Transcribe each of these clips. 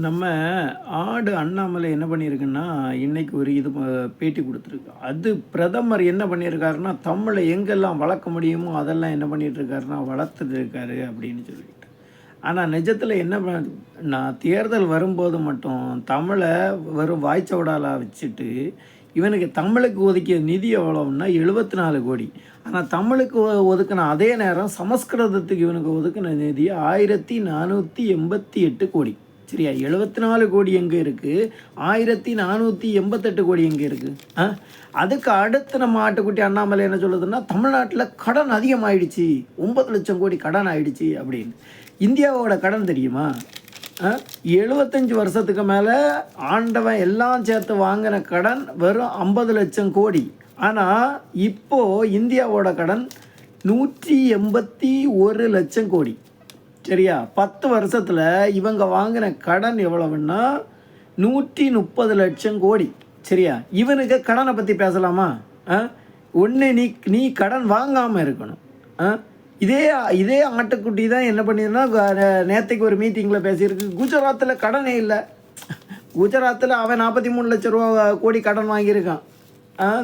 நம்ம ஆடு அண்ணாமலை என்ன பண்ணியிருக்குன்னா, இன்னைக்கு ஒரு பேட்டி குடுத்துருக்கு. அது பிரதமர் என்ன பண்ணியிருக்காருன்னா, தமிழை எங்கெல்லாம் வளர்க்க முடியுமோ அதெல்லாம் என்ன பண்ணிட்டுருக்காருன்னா, வளர்த்துட்டு இருக்காரு அப்படின்னு சொல்லிட்டு. ஆனா நிஜத்தில என்ன நான் தேர்தல் வரும்போது மட்டும் தமிழை வெறும் வாய்ச்சவடாலா வச்சுட்டு, இவனுக்கு தமிழுக்கு ஒதுக்கிய நிதி எவ்வளவுன்னா 74 கோடி. ஆனா தமிழுக்கு ஒதுக்குன அதே நேரம் சமஸ்கிருதத்துக்கு இவனுக்கு ஒதுக்குன நிதி 1488 கோடி. சரியா? 74 கோடி எங்கே இருக்குது, 1488 கோடி எங்கே இருக்குது? அதுக்கு அடுத்து நம்ம ஆட்டுக்குட்டி அண்ணாமலை என்ன சொல்லுதுன்னா, தமிழ்நாட்டில் கடன் அதிகமாகிடுச்சு, 9 லட்சம் கோடி கடன் ஆகிடுச்சு அப்படின்னு. இந்தியாவோட கடன் தெரியுமா? 75 வருஷத்துக்கு மேலே ஆண்டவன் எல்லாம் சேர்த்து வாங்கின கடன் வெறும் 50 லட்சம் கோடி. ஆனால் இப்போது இந்தியாவோட கடன் 181 லட்சம் கோடி. சரியா? 10 வருஷத்தில் இவங்க வாங்கின கடன் எவ்வளவுன்னா 130 லட்சம் கோடி. சரியா? இவனுக்கு கடனை பற்றி பேசலாமா? ஒன்று நீ கடன் வாங்காமல் இருக்கணும். இதே ஆட்டுக்குட்டி தான் என்ன பண்ணிதுன்னா, நேற்றுக்கு ஒரு மீட்டிங்கில் பேசியிருக்கு, குஜராத்தில் கடனே இல்லை. குஜராத்தில் அவன் 43 லட்ச ரூபா கோடி கடன் வாங்கியிருக்கான்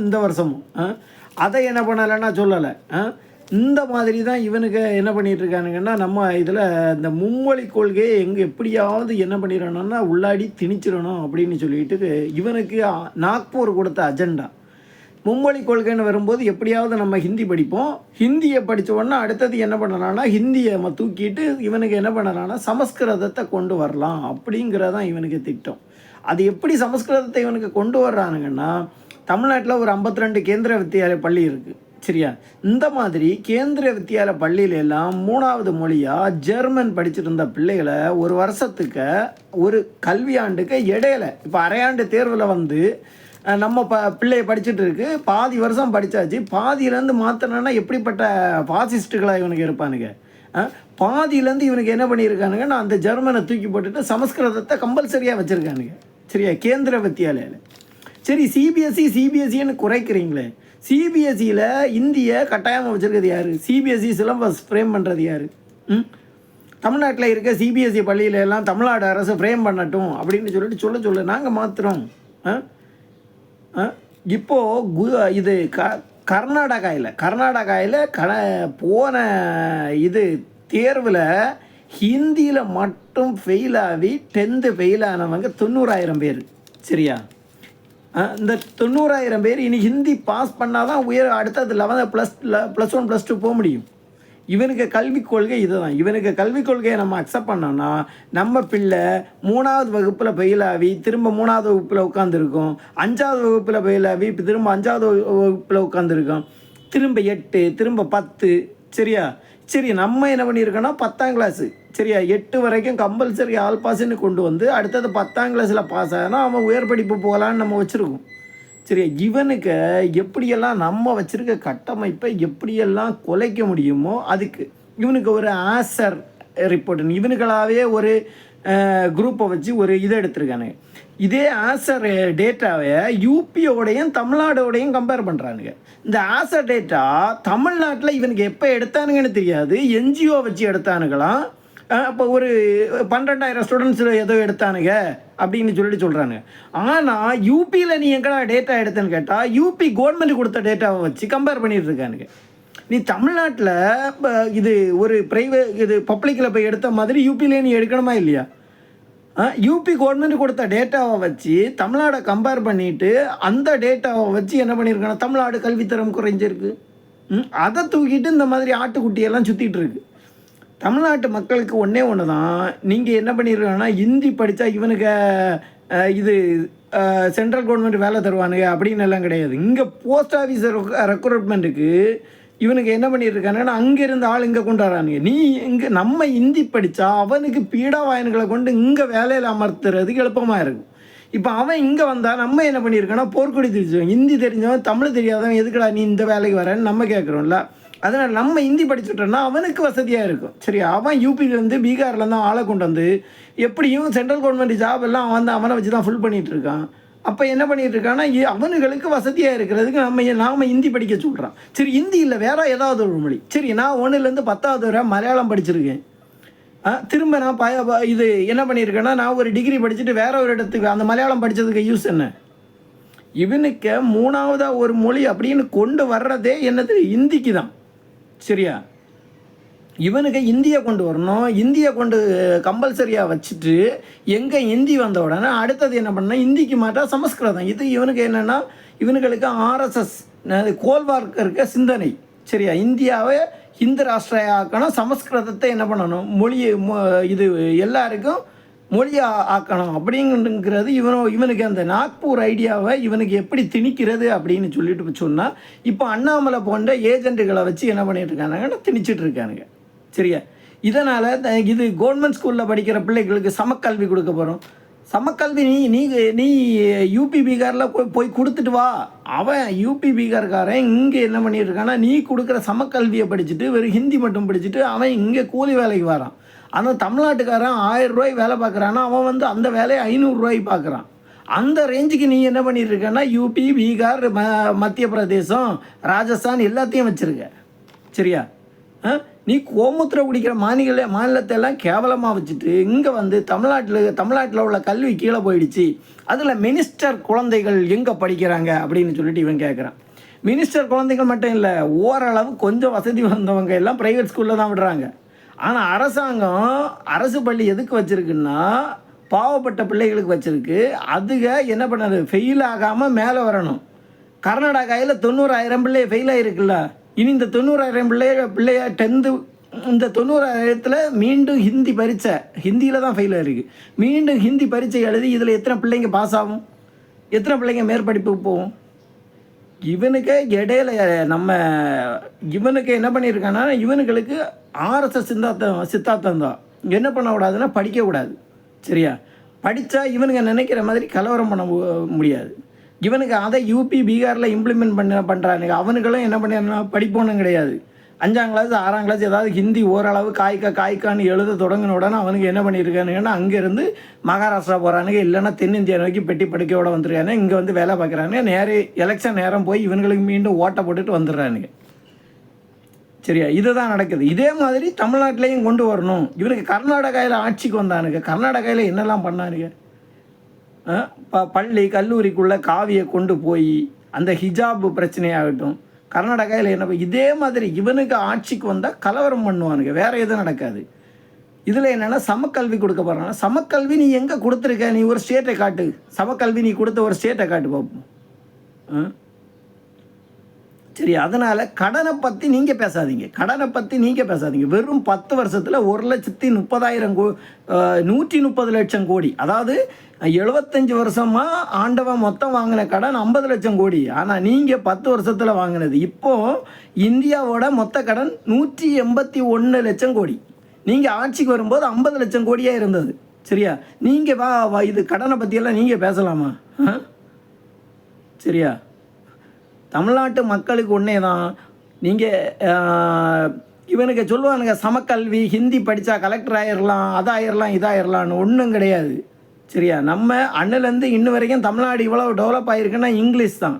இந்த வருஷமும். அதை என்ன பண்ணலைன்னா சொல்லலை. இந்த மாதிரி தான் இவனுக்கு என்ன பண்ணிகிட்ருக்கானுங்கன்னா, நம்ம இதில் இந்த மும்மொழி கொள்கையை எப்படியாவது என்ன பண்ணிடணும்னா உள்ளாடி திணிச்சிடணும் அப்படின்னு சொல்லிட்டு இவனுக்கு நாக்பூர் கொடுத்த அஜெண்டா. மும்மொழி கொள்கைன்னு வரும்போது எப்படியாவது நம்ம ஹிந்தி படிப்போம், ஹிந்தியை படித்த உடனே அடுத்தது என்ன பண்ணலான்னா ஹிந்தியை நம்ம தூக்கிட்டு இவனுக்கு என்ன பண்ணலான்னா சமஸ்கிருதத்தை கொண்டு வரலாம் அப்படிங்கிறதான் இவனுக்கு திட்டம். அது எப்படி சமஸ்கிருதத்தை இவனுக்கு கொண்டு வர்றானுங்கன்னா, தமிழ்நாட்டில் ஒரு 52 கேந்திர வித்தியாலய பள்ளி இருக்குது. சரியா? இந்த மாதிரி கேந்திரிய வித்தியாலய பள்ளியிலெல்லாம் 3வது மொழியாக ஜெர்மன் படிச்சுட்டு இருந்த பிள்ளைகளை ஒரு வருஷத்துக்கு ஒரு கல்வியாண்டுக்கு இடையில இப்போ அரையாண்டு தேர்வில் வந்து நம்ம பிள்ளைய படிச்சுட்டு இருக்கு, பாதி வருஷம் படித்தாச்சு, பாதியிலேருந்து மாற்றினா எப்படிப்பட்ட பாசிஸ்ட்டுகளாக இவனுக்கு இருப்பானுங்க. பாதியிலேருந்து இவனுக்கு என்ன பண்ணியிருக்கானுங்க, நான் அந்த ஜெர்மனை தூக்கி போட்டுட்டு சமஸ்கிருதத்தை கம்பல்சரியாக வச்சுருக்கானுங்க. சரியா? கேந்திர வித்தியாலயில். சரி, சிபிஎஸ்சின்னு குறைக்கிறீங்களே, சிபிஎஸ்சியில் இந்தியை கட்டாயமாக வச்சுருக்கிறது யார்? சிபிஎஸ்சி சிலபஸ் ஃப்ரேம் பண்ணுறது யார்? தமிழ்நாட்டில் இருக்க சிபிஎஸ்சி பள்ளியில எல்லாம் தமிழ்நாடு அரசு ஃப்ரேம் பண்ணட்டும் அப்படின்னு சொல்லிட்டு சொல்ல நாங்கள் மாற்றுறோம். இப்போது இது கர்நாடகாவில் போன இது தேர்வில் ஹிந்தியில் மட்டும் ஃபெயிலாகி 10th ஃபெயிலானவங்க 90,000 பேர். சரியா? இந்த 90,000 பேர் இனி ஹிந்தி பாஸ் பண்ணால் தான் அடுத்தது 11 +1 +2 போக முடியும். இவனுக்கு கல்விக் கொள்கை இதுதான். இவனுக்கு கல்விக் கொள்கையை நம்ம அக்செப்ட் பண்ணோன்னா நம்ம பிள்ளை 3வது வகுப்பில் ஃபெயிலாகி திரும்ப 3வது வகுப்பில் உட்காந்துருக்கோம், 5வது வகுப்பில் ஃபெயிலாகி திரும்ப 5வது வகுப்பில் உட்காந்துருக்கோம், திரும்ப 8, திரும்ப 10. சரியா? சரி, நம்ம என்ன பண்ணியிருக்கோன்னா 10ஆம் கிளாஸு, சரியா, 8 வரைக்கும் கம்பல்சரி ஆல் பாஸ்ன்னு கொண்டு வந்து அடுத்தது 10ஆம் கிளாஸில் பாஸ் ஆனால் அவன் உயர் படிப்பு போகலான்னு நம்ம வச்சுருக்கோம். சரியா? இவனுக்கு எப்படியெல்லாம் நம்ம வச்சுருக்க கட்டமைப்பை எப்படியெல்லாம் குலைக்க முடியுமோ அதுக்கு இவனுக்கு ஒரு ஆன்சர் ரிப்போர்ட், இவனுக்களாகவே ஒரு குரூப்பை வச்சு ஒரு இதை எடுத்திருக்கானுங்க. இதே ஆன்சர் டேட்டாவை யூபியோடையும் தமிழ்நாடோடையும் கம்பேர் பண்ணுறானுங்க. இந்த ஆன்சர் டேட்டா தமிழ்நாட்டில் இவனுக்கு எப்போ எடுத்தானுங்கன்னு தெரியாது, என்ஜிஓ வச்சு எடுத்தானுங்களாம். அப்போ ஒரு 12,000 ஸ்டூடெண்ட்ஸ் ஏதோ எடுத்தானுங்க அப்படின்னு சொல்கிறாங்க. ஆனால் யூபியில் நீ எங்கடா டேட்டா எடுத்தேன்னு கேட்டால் யூபி கவர்மெண்ட் கொடுத்த டேட்டாவை வச்சு கம்பேர் பண்ணிட்டு இருக்கானுங்க. நீ தமிழ்நாட்டில் இது ஒரு இது பப்ளிக்கில் போய் எடுத்த மாதிரி யூபியிலே நீ எடுக்கணுமா இல்லையா? யூபி கவர்மெண்ட் கொடுத்த டேட்டாவை வச்சு தமிழ்நாடை கம்பேர் பண்ணிவிட்டு அந்த டேட்டாவை வச்சு என்ன பண்ணியிருக்காங்க, தமிழ்நாடு கல்வித்தரம் குறைஞ்சிருக்கு. அதை தூக்கிட்டு இந்த மாதிரி ஆட்டுக்குட்டியெல்லாம் சுற்றிட்டு இருக்கு. தமிழ்நாட்டு மக்களுக்கு ஒன்றே ஒன்று தான், நீங்கள் என்ன பண்ணியிருக்காங்கன்னா ஹிந்தி படித்தா இவனுக்கு இது சென்ட்ரல் கவர்மெண்ட் வேலை தருவானுங்க அப்படின்னு எல்லாம் கிடையாது. இங்கே போஸ்ட் ஆஃபீஸ் ரெக்ரூட்மெண்ட்டுக்கு இவனுக்கு என்ன பண்ணியிருக்கானுங்கன்னா அங்கேருந்து ஆள் இங்கே கொண்டு வரானுங்க. நீ இங்கே நம்ம ஹிந்தி படித்தா அவனுக்கு பீடா வாயன்களை கொண்டு இங்கே வேலையில் அமர்த்துறதுக்கு எளுப்பமாக இருக்கும். இப்போ அவன் இங்கே வந்தால் நம்ம என்ன பண்ணியிருக்கோன்னா போர்க்கொடி தெரிஞ்சவன், ஹிந்தி தெரிஞ்சவன் தமிழ் தெரியாதவன் எதுக்குடா நீ இந்த வேலைக்கு வரேன்னு நம்ம கேட்குறோம்ல. அதனால் நம்ம ஹிந்தி படிச்சுட்டோன்னா அவனுக்கு வசதியாக இருக்கும். சரி, அவன் யூபியிலேருந்து பீகார்லேருந்து ஆளை கொண்டு வந்து எப்படியும் சென்ட்ரல் கவர்மெண்ட் ஜாப் எல்லாம் அவனை வச்சு தான் ஃபுல் பண்ணிகிட்டு இருக்கான். அப்போ என்ன பண்ணிகிட்டு இருக்கான்னா அவனுங்களுக்கு வசதியாக இருக்கிறதுக்கு நாம் ஹிந்தி படிக்க சொல்கிறான். சரி, ஹிந்தி இல்லை வேறு ஏதாவது ஒரு மொழி. சரி, நான் 1லேருந்து 10வது வரை மலையாளம் படிச்சிருக்கேன். திரும்ப நான் இது என்ன பண்ணியிருக்கேன்னா, நான் ஒரு டிகிரி படிச்சுட்டு வேற ஒரு இடத்துக்கு அந்த மலையாளம் படித்ததுக்கு யூஸ் என்ன? இவனுக்கு 3ஆவதாக ஒரு மொழி அப்படின்னு கொண்டு வர்றதே என்னது? இந்திக்கு தான். சரியா? இவனுக்கு இந்தியை கொண்டு வரணும். இந்தியை கொண்டு கம்பல்சரியாக வச்சுட்டு எங்கே இந்தி வந்த உடனே அடுத்தது என்ன பண்ணால் இந்திக்கு மாட்டா சமஸ்கிருதம். இது இவனுக்கு என்னென்னா, இவனுங்களுக்கு ஆர்எஸ்எஸ் கோல்வார்க்க இருக்க சிந்தனை. சரியா? இந்தியாவை இந்து ராஷ்டிரம் ஆக்கணும், சமஸ்கிருதத்தை என்ன பண்ணணும், மொழியை இது எல்லாருக்கும் மொழியை ஆக்கணும் அப்படிங்கிறது இவனுக்கு அந்த நாக்பூர் ஐடியாவை இவனுக்கு எப்படி திணிக்கிறது அப்படின்னு சொல்லிட்டு சொன்னால், இப்போ அண்ணாமலை போன்ற ஏஜென்ட்டுகளை வச்சு என்ன பண்ணிட்டு இருக்கானுங்கன்னா திணிச்சிட்டு இருக்கானுங்க. சரியா? இதனால் இது கவர்மெண்ட் ஸ்கூலில் படிக்கிற பிள்ளைகளுக்கு சமக்கல்வி கொடுக்க போகிறோம். சமக்கல்வி நீ யூபி பீகாரில் போய் கொடுத்துட்டு வா. அவன் யூபி பீகார்காரன் இங்கே என்ன பண்ணிட்டு இருக்கான்னா, நீ கொடுக்குற சமக்கல்வியை படிச்சுட்டு வெறும் ஹிந்தி மட்டும் படிச்சுட்டு அவன் இங்கே கூலி வேலைக்கு வரான். ஆனால் தமிழ்நாட்டுக்காரன் 1000 ரூபாய் வேலை பார்க்குறான்னா அவன் அந்த வேலையை 500 ரூபாய்க்கு பார்க்குறான். அந்த ரேஞ்சுக்கு நீ என்ன பண்ணிட்டு இருக்கன்னா, யூபி பீகார் மத்திய பிரதேசம் ராஜஸ்தான் எல்லாத்தையும் வச்சுருக்க. சரியா? நீ கோமுத்திர குடிக்கிற மாநிலத்தை எல்லாம் கேவலமாக வச்சுட்டு இங்கே தமிழ்நாட்டில் உள்ள கல்வி கீழே போயிடுச்சு. அதில் மினிஸ்டர் குழந்தைகள் எங்கே படிக்கிறாங்க அப்படின்னு சொல்லிட்டு இவன் கேட்குறான். மினிஸ்டர் குழந்தைகள் மட்டும் இல்லை, ஓரளவு கொஞ்சம் வசதி வந்தவங்க எல்லாம் ப்ரைவேட் ஸ்கூலில் தான் விடுறாங்க. ஆனால் அரசாங்கம் அரசு பள்ளி எதுக்கு வச்சுருக்குன்னா, பாவப்பட்ட பிள்ளைகளுக்கு வச்சுருக்கு. அதுக என்ன பண்ணது, ஃபெயில் ஆகாமல் மேலே வரணும். கர்நாடகாவில் 90,000 பிள்ளை ஃபெயில் ஆகிருக்குல்ல. இனி இந்த 90,000 பிள்ளைய 10th இந்த 90,000த்தில் மீண்டும் ஹிந்தி பரீட்சை, ஹிந்தியில் தான் ஃபெயில் ஆகிருக்கு. மீண்டும் ஹிந்தி பரீட்சை எழுதி இதில் எத்தனை பிள்ளைங்க பாஸ் ஆகும், எத்தனை பிள்ளைங்க மேற்படிப்புக்கு போகும்? இவனுக்கு இடையில இவனுக்கு என்ன பண்ணியிருக்கான்னா, இவனுங்களுக்கு ஆர்எஸ்எஸ் சித்தாந்தம் தான். என்ன பண்ணக்கூடாதுன்னா படிக்கக்கூடாது. சரியா? படித்தா இவனுங்க நினைக்கிற மாதிரி கலவரம் பண்ண முடியாது. இவனுக்கு அதை யூபி பீகாரில் இம்ப்ளிமெண்ட் பண்ணுறானுங்க. அவனுங்களும் என்ன பண்ணிடுறா, படிப்போனும் கிடையாது. 5ஆம் கிளாஸ் 6ஆம் கிளாஸ் ஏதாவது ஹிந்தி ஓரளவு காய்க்கான்னு எழுத தொடங்கின உடனே அவனுக்கு என்ன பண்ணியிருக்கானுங்கன்னா, அங்கேருந்து மகாராஷ்டிரா போகிறானுங்க, இல்லைன்னா தென்னிந்தியா நோக்கி பெட்டி படுக்கையோடு வந்துருக்கானு. இங்கே வந்து வேலை பார்க்குறானுங்க. எலெக்ஷன் நேரம் போய் இவனுங்களுக்கு மீண்டும் ஓட்டை போட்டுட்டு வந்துடுறானுங்க. சரியா? இதுதான் நடக்குது. இதே மாதிரி தமிழ்நாட்டிலையும் கொண்டு வரணும். இவனுக்கு கர்நாடகாவில் ஆட்சிக்கு வந்தானுங்க. கர்நாடகாவில் என்னெல்லாம் பண்ணானுங்க? பள்ளி கல்லூரிக்குள்ளே காவியை கொண்டு போய் அந்த ஹிஜாப் பிரச்சனையாகட்டும், கர்நாடகாவில் என்ன இதே மாதிரி இவனுக்கு ஆட்சிக்கு வந்தால் கலவரம் பண்ணுவானுங்க. வேறு எதுவும் நடக்காது. இதில் என்னென்னா சமக்கல்வி கொடுக்க போகிறாங்க. சமக்கல்வி நீ எங்கே கொடுத்துருக்க? நீ ஒரு ஸ்டேட்டை காட்டு. சமக்கல்வி நீ கொடுத்த ஒரு ஸ்டேட்டை காட்டு பார்ப்போம். சரி, அதனால் கடனை பற்றி நீங்கள் பேசாதீங்க. வெறும் 10 வருஷத்தில் 1,30,000 130 லட்சம் கோடி. அதாவது 75 வருஷமாக ஆண்டவன் மொத்தம் வாங்கின கடன் 50 லட்சம் கோடி. ஆனால் நீங்கள் 10 வருஷத்தில் வாங்கினது இப்போது இந்தியாவோட மொத்த கடன் 181 லட்சம் கோடி. நீங்கள் ஆட்சிக்கு வரும்போது 50 லட்சம் கோடியாக இருந்தது. சரியா? நீங்கள் இது கடனை பற்றியெல்லாம் நீங்கள் பேசலாமா? சரியா? தமிழ்நாட்டு மக்களுக்கு ஒன்றே தான். நீங்கள் இவனுக்கு சொல்லுவானுங்க சமக்கல்வி, ஹிந்தி படித்தா கலெக்டர் ஆயிடலாம், அதாயிரலாம் இதாயிரலான்னு. ஒன்றும் கிடையாது. சரியா? நம்ம அண்ணிலேருந்து இன்னும் வரைக்கும் தமிழ்நாடு இவ்வளோ டெவலப் ஆகிருக்குன்னா இங்கிலீஷ் தான்.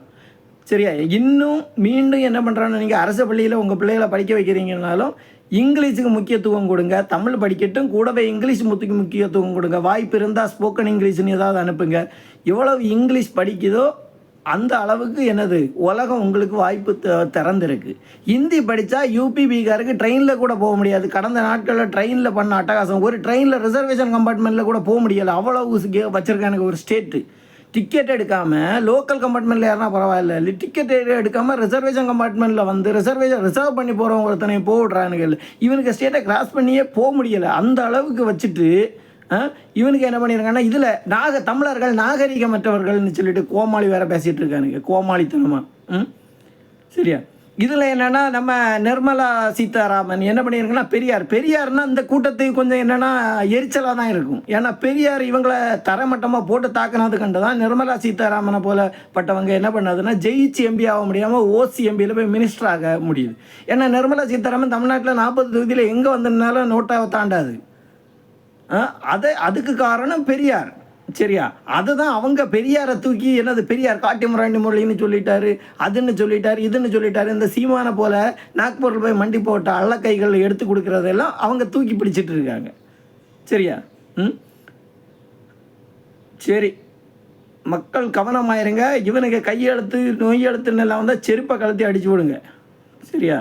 சரியா? இன்னும் மீண்டும் என்ன பண்ணுறான்னு, நீங்கள் அரசு பள்ளியில் உங்கள் பிள்ளைகளை படிக்க வைக்கிறீங்கனாலும் இங்கிலீஷுக்கு முக்கியத்துவம் கொடுங்க. தமிழ் படிக்கட்டும், கூடவே இங்கிலீஷ் முக்கியத்துவம் கொடுங்க. வாய்ப்பு இருந்தால் ஸ்போக்கன் இங்கிலீஷ்னு ஏதாவது அனுப்புங்க. எவ்வளவு இங்கிலீஷ் படிக்குதோ அந்த அளவுக்கு உலகம் உங்களுக்கு வாய்ப்பு திறந்துருக்கு. ஹிந்தி படித்தா யூபி பீகாருக்கு ட்ரெயினில் கூட போக முடியாது. கடந்த நாட்களில் ட்ரெயினில் பண்ண அட்டகாசம். ஒரு ட்ரெயினில் ரிசர்வேஷன் கம்பார்ட்மெண்ட்டில் கூட போக முடியலை. அவ்வளவு வச்சுருக்கானுங்க. ஒரு ஸ்டேட்டு டிக்கெட் எடுக்காமல் லோக்கல் கம்பார்ட்மெண்ட்டில் யாருன்னா பரவாயில்ல, டிக்கெட் எடுக்காமல் ரிசர்வேஷன் கம்பார்ட்மெண்ட்டில் ரிசர்வ் பண்ணி போகிறவங்க ஒருத்தனை போடுறானுங்க. இவனுக்கு ஸ்டேட்டை கிராஸ் பண்ணியே போக முடியலை. அந்த அளவுக்கு வச்சுட்டு இவனுக்கு என்ன பண்ணியிருக்காங்கன்னா, இதில் தமிழர்கள் நாகரிகமற்றவர்கள்னு சொல்லிட்டு கோமாளி வேறு பேசிகிட்டு இருக்கானுங்க. கோமாளித்தனமாக. சரியா? இதில் என்னென்னா, நம்ம நிர்மலா சீதாராமன் என்ன பண்ணியிருக்குன்னா, பெரியார்னா இந்த கூட்டத்துக்கு கொஞ்சம் என்னென்னா எரிச்சலாக தான் இருக்கும். ஏன்னா பெரியார் இவங்களை தரமட்டமாக போட்டு தாக்கினது கண்டு தான் நிர்மலா சீதாராமனை போலப்பட்டவங்க என்ன பண்ணாதுன்னா, ஜெயிச்சு எம்பி ஆக முடியாமல் ஓசி எம்பியில் போய் மினிஸ்டர் ஆக முடியுது. ஏன்னா நிர்மலா சீதாராமன் தமிழ்நாட்டில் 40 தொகுதியில் எங்கே வந்ததுனால நோட்டாவை தாண்டாது. அதுக்கு காரணம் பெரியார். சரியா? அதுதான் அவங்க பெரியாரை தூக்கி பெரியார் காட்டி முராண்டி முரளின்னு சொல்லிட்டாரு, அதுன்னு சொல்லிட்டாரு, இதுன்னு சொல்லிட்டாரு. இந்த சீமானை போல் நாக்பூரில் போய் மண்டி போட்ட அள்ளக்கைகள் எடுத்து கொடுக்குறதெல்லாம் அவங்க தூக்கி பிடிச்சிட்டு இருக்காங்க. சரியா? ம், சரி, மக்கள் கவனமாயிருங்க. இவனுக்கு கையெழுத்து நொய் எழுத்துன்னு எல்லாம் வந்தால் செருப்பை கழுத்தி அடிச்சு விடுங்க. சரியா?